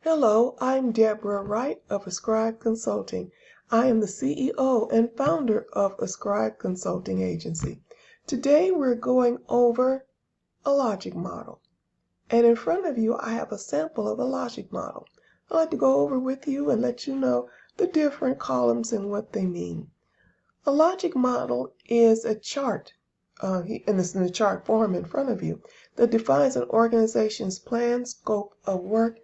Hello, I'm Deborah Wright of Ascribe Consulting. I am the CEO and founder of Ascribe Consulting Agency. Today we're going over a logic model. And in front of you, I have a sample of a logic model. I'd like to go over with you and let you know the different columns and what they mean. A logic model is a chart, and it's in the chart form in front of you, that defines an organization's plan, scope of work,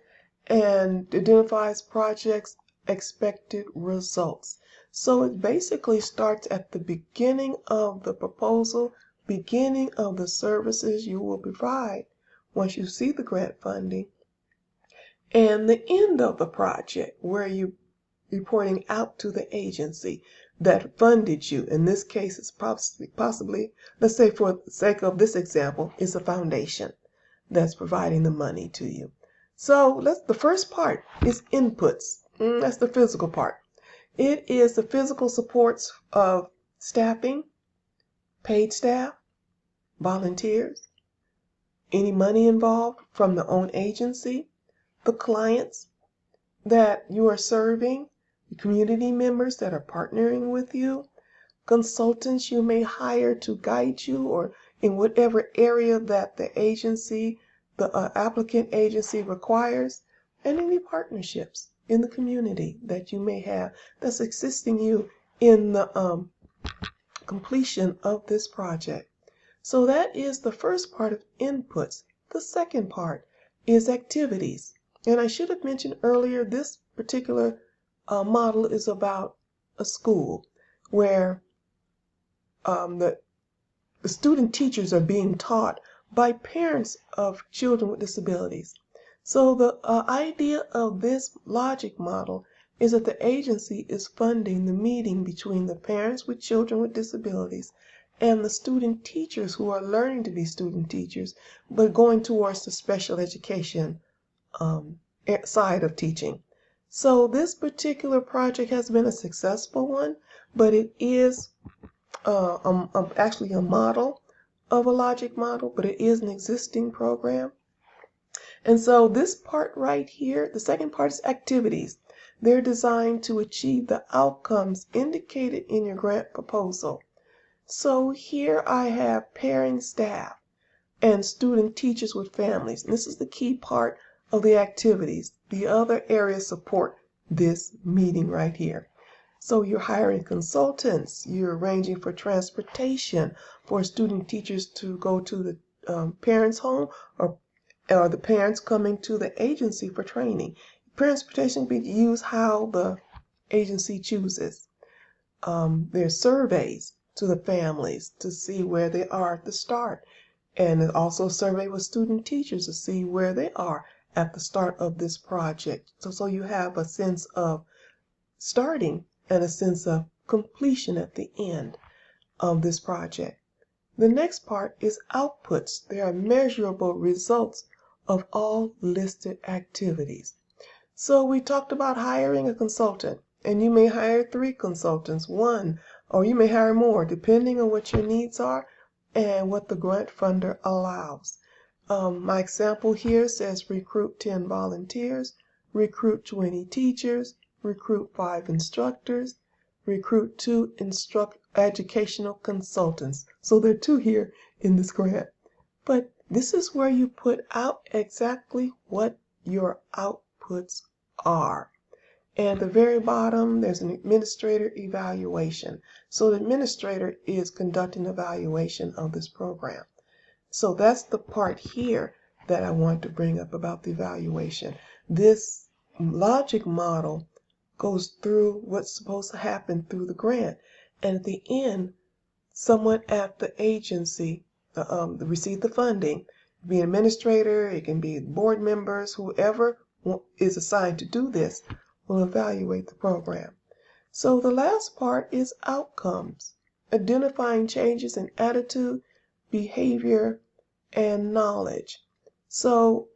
and identifies projects' expected results. So it basically starts at the beginning of the proposal, beginning of the services you will provide once you see the grant funding, and the end of the project where you reporting out to the agency that funded you. In this case, it's possibly, let's say for the sake of this example, is a foundation that's providing the money to you. So the first part is inputs. That's the physical part. It is the physical supports of staffing, paid staff, volunteers, any money involved from the own agency, the clients that you are serving, the community members that are partnering with you, consultants you may hire to guide you or in whatever area that the agency, the applicant agency requires, and any partnerships in the community that you may have that's assisting you in the completion of this project. So that is the first part of inputs. The second part is activities. And I should have mentioned earlier, this particular model is about a school where the student teachers are being taught by parents of children with disabilities. So the idea of this logic model is that the agency is funding the meeting between the parents with children with disabilities and the student teachers who are learning to be student teachers, but going towards the special education side of teaching. So this particular project has been a successful one, but it is actually a model of a logic model, but it is an existing program. And so this part right here, the second part is activities. They're designed to achieve the outcomes indicated in your grant proposal. So here I have pairing staff and student teachers with families. And this is the key part of the activities. The other areas support this meeting right here. So you're hiring consultants, you're arranging for transportation for student teachers to go to the parents' home or the parents coming to the agency for training. Transportation can be used how the agency chooses. There's surveys to the families to see where they are at the start. And also a survey with student teachers to see where they are at the start of this project. So you have a sense of starting and a sense of completion at the end of this project. The next part is outputs. There are measurable results of all listed activities. So we talked about hiring a consultant, and you may hire 3 consultants, 1, or you may hire more, depending on what your needs are and what the grant funder allows. My example here says recruit 10 volunteers, recruit 20 teachers, recruit 5 instructors, recruit 2 educational consultants. So there are 2 here in this grant. But this is where you put out exactly what your outputs are. And at the very bottom, there's an administrator evaluation. So the administrator is conducting evaluation of this program. So that's the part here that I want to bring up about the evaluation. This logic model goes through what's supposed to happen through the grant. And at the end, someone at the agency receive the funding, be an administrator, it can be board members, whoever is assigned to do this will evaluate the program. So the last part is outcomes, identifying changes in attitude, behavior, and knowledge. So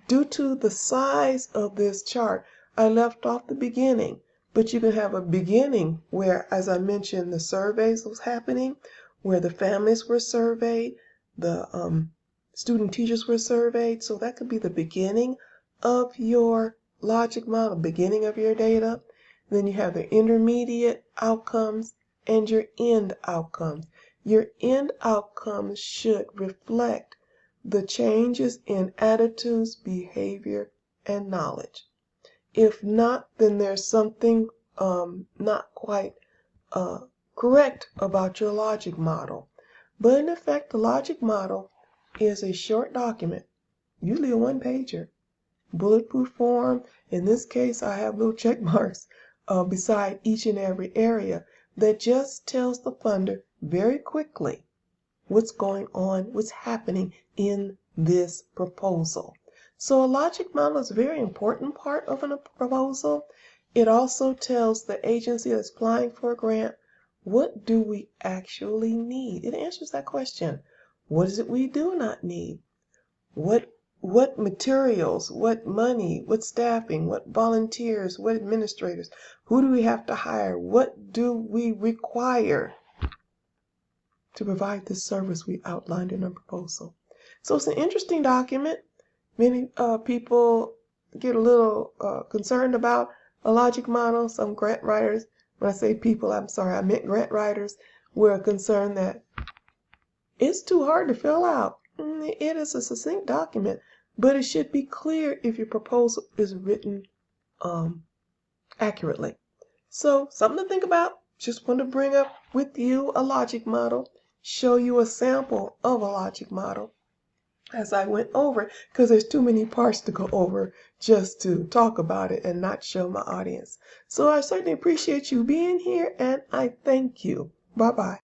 due to the size of this chart, I left off the beginning, but you can have a beginning where, as I mentioned, the surveys was happening, where the families were surveyed, the student teachers were surveyed. So that could be the beginning of your logic model, beginning of your data. Then you have the intermediate outcomes and your end outcomes. Your end outcomes should reflect the changes in attitudes, behavior, and knowledge. If not, then there's something not quite correct about your logic model. But in effect, the logic model is a short document, usually a one-pager, bulletproof form. In this case, I have little check marks beside each and every area that just tells the funder very quickly what's going on, what's happening in this proposal. So a logic model is a very important part of a proposal. It also tells the agency that's applying for a grant, what do we actually need? It answers that question. What is it we do not need? What materials, what money, what staffing, what volunteers, what administrators, who do we have to hire? What do we require to provide this service we outlined in our proposal? So it's an interesting document. Many people get a little concerned about a logic model. Some grant writers, when I say people, I'm sorry, I meant grant writers, were concerned that it's too hard to fill out. It is a succinct document, but it should be clear if your proposal is written accurately. So something to think about. Just want to bring up with you a logic model, show you a sample of a logic model as I went over, because there's too many parts to go over just to talk about it and not show my audience. So I certainly appreciate you being here, and I thank you. Bye-bye.